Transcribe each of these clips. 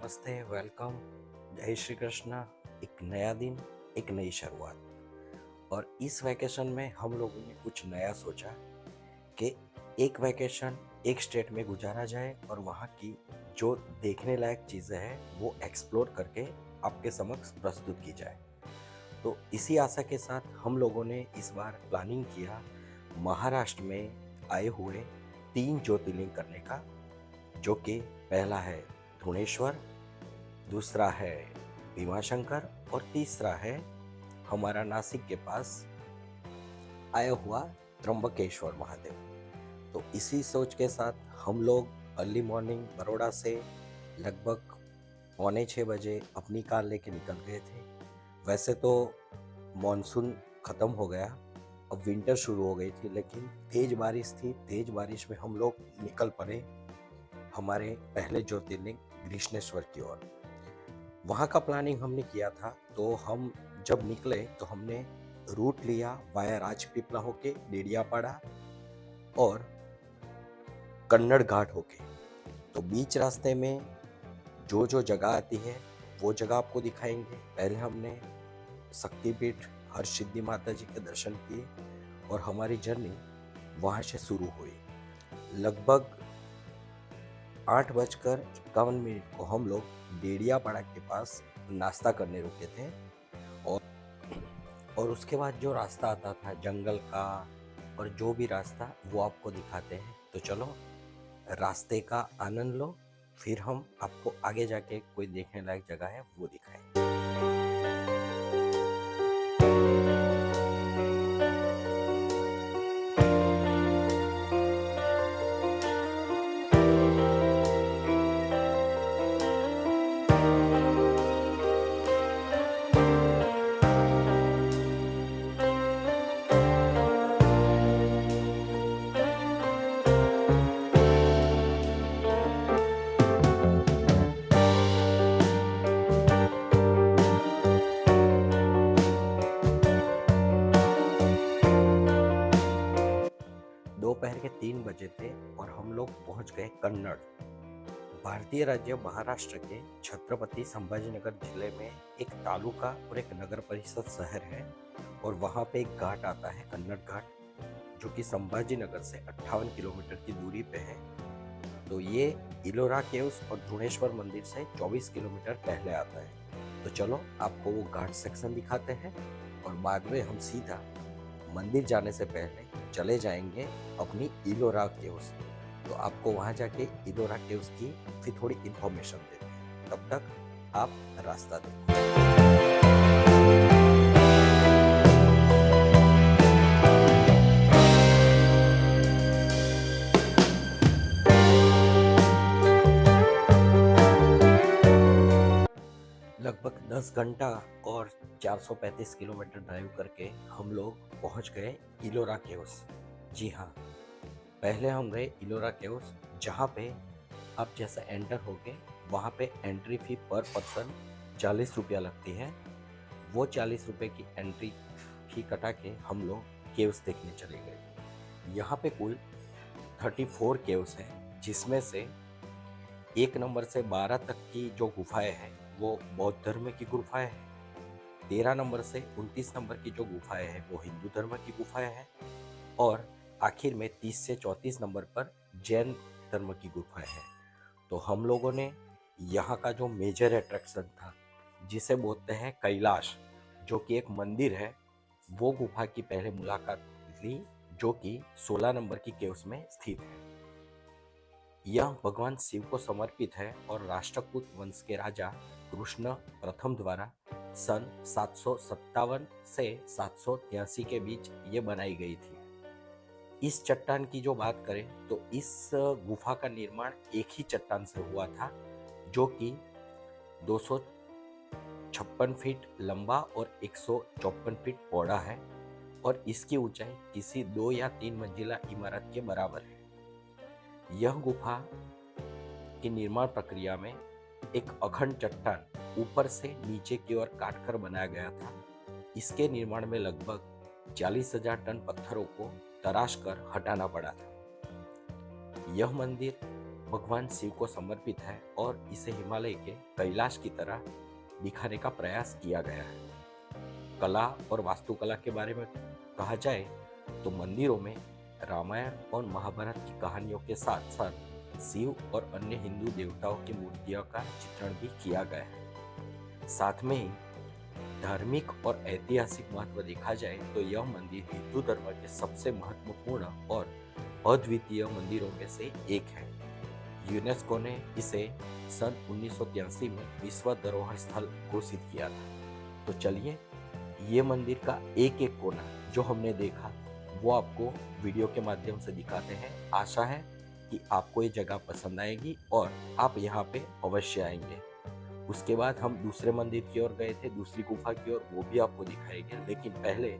नमस्ते, वेलकम, जय श्री कृष्णा। एक नया दिन, एक नई शुरुआत। और इस वैकेशन में हम लोगों ने कुछ नया सोचा कि एक वैकेशन एक स्टेट में गुजारा जाए और वहाँ की जो देखने लायक चीज़ें हैं वो एक्सप्लोर करके आपके समक्ष प्रस्तुत की जाए। तो इसी आशा के साथ हम लोगों ने इस बार प्लानिंग किया महाराष्ट्र में आए हुए 3 ज्योतिर्लिंग करने का, जो कि पहला है धुणेश्वर, दूसरा है भीमाशंकर और तीसरा है हमारा नासिक के पास आया हुआ त्र्यंबकेश्वर महादेव। तो इसी सोच के साथ हम लोग अर्ली मॉर्निंग बड़ौदा से लगभग 5:45 बजे अपनी कार लेके निकल गए थे। वैसे तो मॉनसून ख़त्म हो गया, अब विंटर शुरू हो गई थी, लेकिन तेज़ बारिश थी। तेज़ बारिश में हम लोग निकल पड़े हमारे पहले ज्योतिर्लिंग ग्रीष्णेश्वर की ओर। वहाँ का प्लानिंग हमने किया था। तो हम जब निकले तो हमने रूट लिया वाया राजपीपला होके डेडियापाड़ा और कन्नड़ घाट होके। तो बीच रास्ते में जो जो जगह आती है वो जगह आपको दिखाएंगे। पहले हमने शक्तिपीठ हरसिद्धि माता जी के दर्शन किए और हमारी जर्नी वहाँ से शुरू हुई। लगभग 8:51 को हम लोग डेडियापाड़ा के पास नाश्ता करने रुके थे। और और उसके बाद जो रास्ता आता था जंगल का और जो भी रास्ता वो आपको दिखाते हैं। तो चलो रास्ते का आनंद लो, फिर हम आपको आगे जाके कोई देखने लायक जगह है वो दिखाएंगे। 3 बजे थे और हम लोग पहुंच गए कन्नड़। भारतीय राज्य महाराष्ट्र के छत्रपति संभाजीनगर जिले में एक तालुका और एक नगर परिषद शहर है। और वहाँ पे एक घाट आता है कन्नड़ घाट, जो कि संभाजीनगर से 58 किलोमीटर की दूरी पे है। तो ये इलोरा केव्स और धुणेश्वर मंदिर से 24 किलोमीटर पहले आता है। तो चलो आपको वो घाट सेक्शन दिखाते हैं और बाद में हम सीधा मंदिर जाने से पहले चले जाएंगे अपनी इलोरा केव्स। तो आपको वहाँ जाके इलोरा केव्स की फिर थोड़ी इन्फॉर्मेशन देते हैं। तब तक आप रास्ता देखो। लगभग 10 घंटा और 435 किलोमीटर ड्राइव करके हम लोग पहुंच गए इलोरा केव्स। जी हाँ, पहले हम गए इलोरा केव्स, जहाँ पे आप जैसा एंटर होगे वहाँ पे एंट्री फी पर पर्सन 40 रुपया लगती है। वो 40 रुपये की एंट्री फी कटा के हम लोग केव्स देखने चले गए। यहाँ पे कुल 34 केव्स हैं, जिसमें से 1 नंबर से 12 तक की जो गुफाएं हैं वो बौद्ध धर्म की गुफाएं हैं। 13 नंबर से 29 नंबर की जो गुफाएं हैं वो हिंदू धर्म की गुफाएं हैं। और आखिर में 30 से 34 नंबर पर जैन धर्म की गुफाएं हैं। तो हम लोगों ने यहाँ का जो मेजर अट्रैक्शन था, जिसे बोलते हैं कैलाश, जो कि एक मंदिर है, वो गुफा की पहले मुलाकात ली, जो कि 16 नंबर की केव्स में स्थित है। यह भगवान शिव को समर्पित है और राष्ट्रकूट वंश के राजा कृष्ण प्रथम द्वारा सन 757 से 783 के बीच ये बनाई गई थी। इस चट्टान की जो बात करें तो इस गुफा का निर्माण एक ही चट्टान से हुआ था, जो कि 256 फीट लंबा और 154 फीट चौड़ा है। और इसकी ऊंचाई किसी 2 या 3 मंजिला इमारत के बराबर है। यह गुफा की निर्माण प्रक्रिया में एक अखंड चट्टान ऊपर से नीचे की ओर काटकर बनाया गया था। इसके निर्माण में लगभग 40,000 टन पत्थरों को तराश कर हटाना पड़ा था। यह मंदिर भगवान शिव को समर्पित है और इसे हिमालय के कैलाश की तरह दिखाने का प्रयास किया गया है। कला और वास्तुकला के बारे में कहा जाए तो मंदिरों में रामायण और महाभारत की कहानियों के साथ साथ शिव और अन्य हिंदू देवताओं की मूर्तियों का चित्रण भी किया गया है। साथ में ही धार्मिक और ऐतिहासिक महत्व देखा जाए तो यह मंदिर हिंदू धर्म के सबसे महत्वपूर्ण और अद्वितीय मंदिरों में से एक है। यूनेस्को ने इसे सन 1983 में विश्व धरोहर स्थल घोषित किया था। तो चलिए ये मंदिर का एक एक कोना जो हमने देखा वो आपको वीडियो के माध्यम से दिखाते हैं। आशा है कि आपको ये जगह पसंद आएगी और आप यहाँ पे अवश्य आएंगे। उसके बाद हम दूसरे मंदिर की ओर गए थे, दूसरी गुफा की ओर, वो भी आपको दिखाएंगे। लेकिन पहले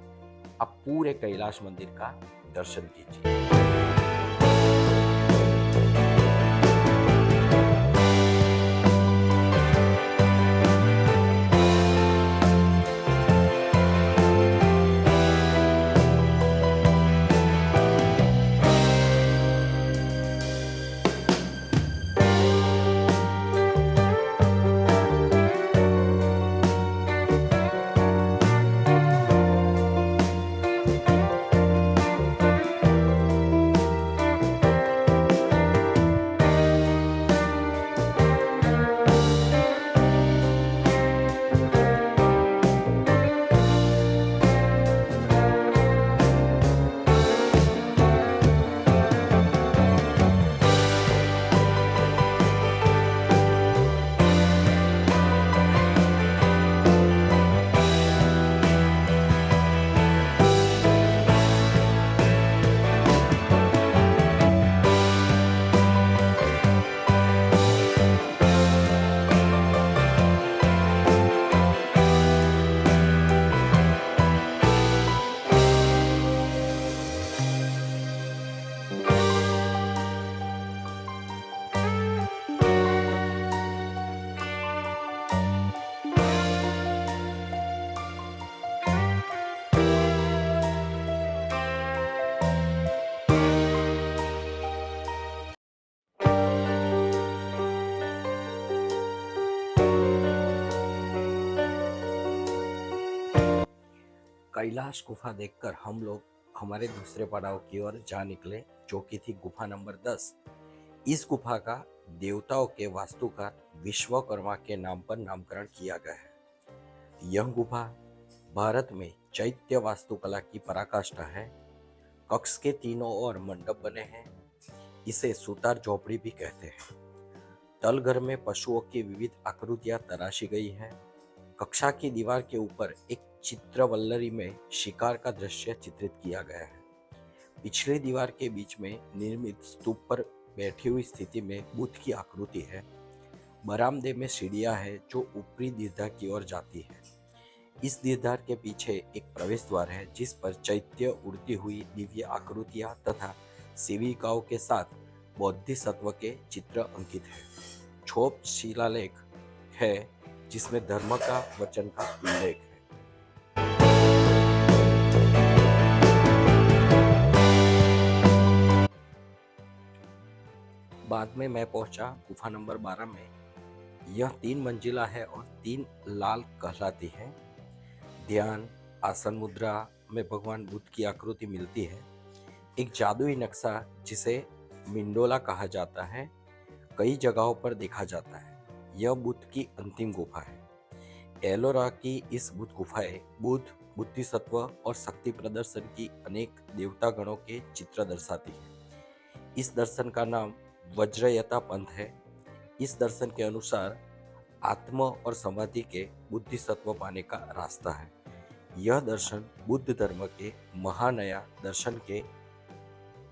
आप पूरे कैलाश मंदिर का दर्शन कीजिए। कैलाश गुफा देखकर हम लोग हमारे दूसरे पड़ाव की ओर जा निकले, जो कि थी गुफा नंबर 10। इस गुफा का देवताओं के वास्तुकार विश्वकर्मा के नाम पर नामकरण किया गया है। यह गुफा भारत में चैत्य वास्तुकला की पराकाष्ठा है। कक्ष के तीनों ओर मंडप बने हैं। इसे सुतार झोपड़ी भी कहते हैं। तलघर में पशुओं की विविध आकृतियां तराशी गई हैं। कक्षा की दीवार के ऊपर एक चित्रवल्लरी में शिकार का दृश्य चित्रित किया गया है। पिछली दीवार के बीच में निर्मित स्तूप पर बैठी हुई स्थिति में बुद्ध की आकृति है। बरामदे में सीढ़ियां है जो ऊपरी दीर्घा की ओर जाती है। इस दीर्घार के पीछे एक प्रवेश द्वार है जिस पर चैत्य उड़ती हुई दिव्य आकृतियां तथा सेविकाओं के साथ बोधिसत्व के चित्र अंकित है। छोप शिलालेख है जिसमें धर्म का वचन का उल्लेख है। बाद में मैं पहुंचा गुफा नंबर 12 में। यह 3 मंजिला है और 3 लाल कहलाती है। ध्यान आसन मुद्रा में भगवान बुद्ध की आकृति मिलती है। एक जादुई नक्शा जिसे मिंडोला कहा जाता है कई जगहों पर देखा जाता है। यह बुद्ध की अंतिम गुफा है। एलोरा की इस बुद्ध गुफाएं बुद्ध, बुद्धिसत्व और शक्ति प्रदर्शन की अनेक देवता गणों के चित्र दर्शाती है। इस दर्शन का नाम वज्रयता पंथ है। इस दर्शन के अनुसार आत्म और समाधि के बुद्धिसत्व पाने का रास्ता है। यह दर्शन बुद्ध धर्म के महानया दर्शन के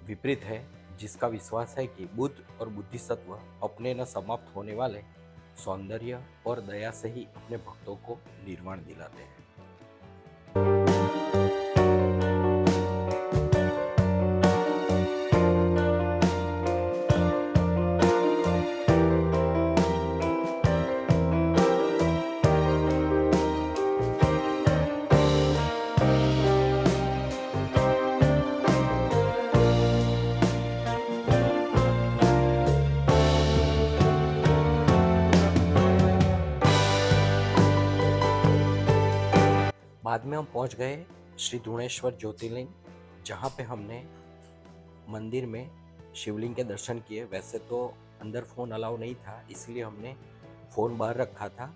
विपरीत है, जिसका विश्वास है कि बुद्ध और बुद्धिसत्व अपने न समाप्त होने वाले सौंदर्य और दया से ही अपने भक्तों को निर्वाण दिलाते हैं। बाद में हम पहुंच गए श्री धुणेश्वर ज्योतिर्लिंग, जहाँ पे हमने मंदिर में शिवलिंग के दर्शन किए। वैसे तो अंदर फ़ोन अलाउ नहीं था, इसलिए हमने फ़ोन बाहर रखा था।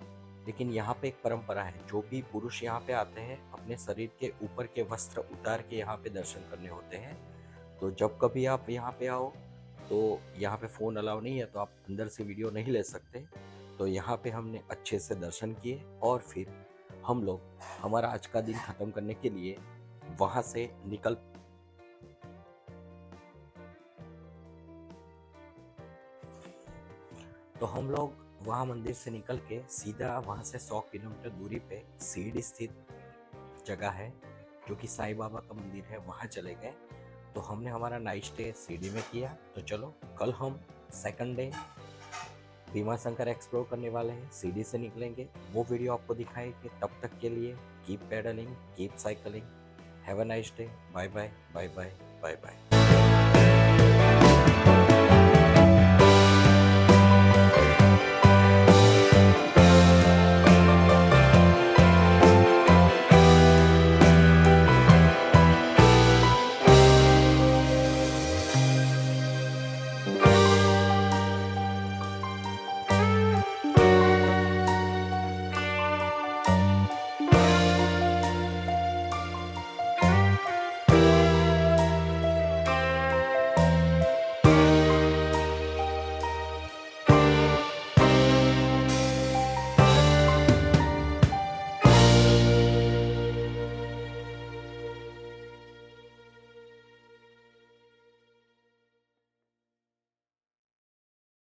लेकिन यहाँ पे एक परंपरा है, जो भी पुरुष यहाँ पे आते हैं अपने शरीर के ऊपर के वस्त्र उतार के यहाँ पे दर्शन करने होते हैं। तो जब कभी आप यहाँ पे आओ तो यहाँ पे फ़ोन अलाउ नहीं है, तो आप अंदर से वीडियो नहीं ले सकते। तो यहाँ पे हमने अच्छे से दर्शन किए और फिर हम लोग हमारा आज का दिन ख़त्म करने के लिए वहाँ से निकल। तो हम लोग वहाँ मंदिर से निकल के सीधा वहाँ से 100 किलोमीटर दूरी पे सीड स्थित जगह है, जो कि साईं बाबा का मंदिर है, वहाँ चले गए। तो हमने हमारा नाइट स्टे सीडी में किया। तो चलो कल हम second day Bhima Shankar explore करने वाले हैं, सीडी से निकलेंगे, वो वीडियो आपको दिखाएंगे। तब तक के लिए keep pedalling, keep cycling, have a nice day, bye bye bye bye bye bye.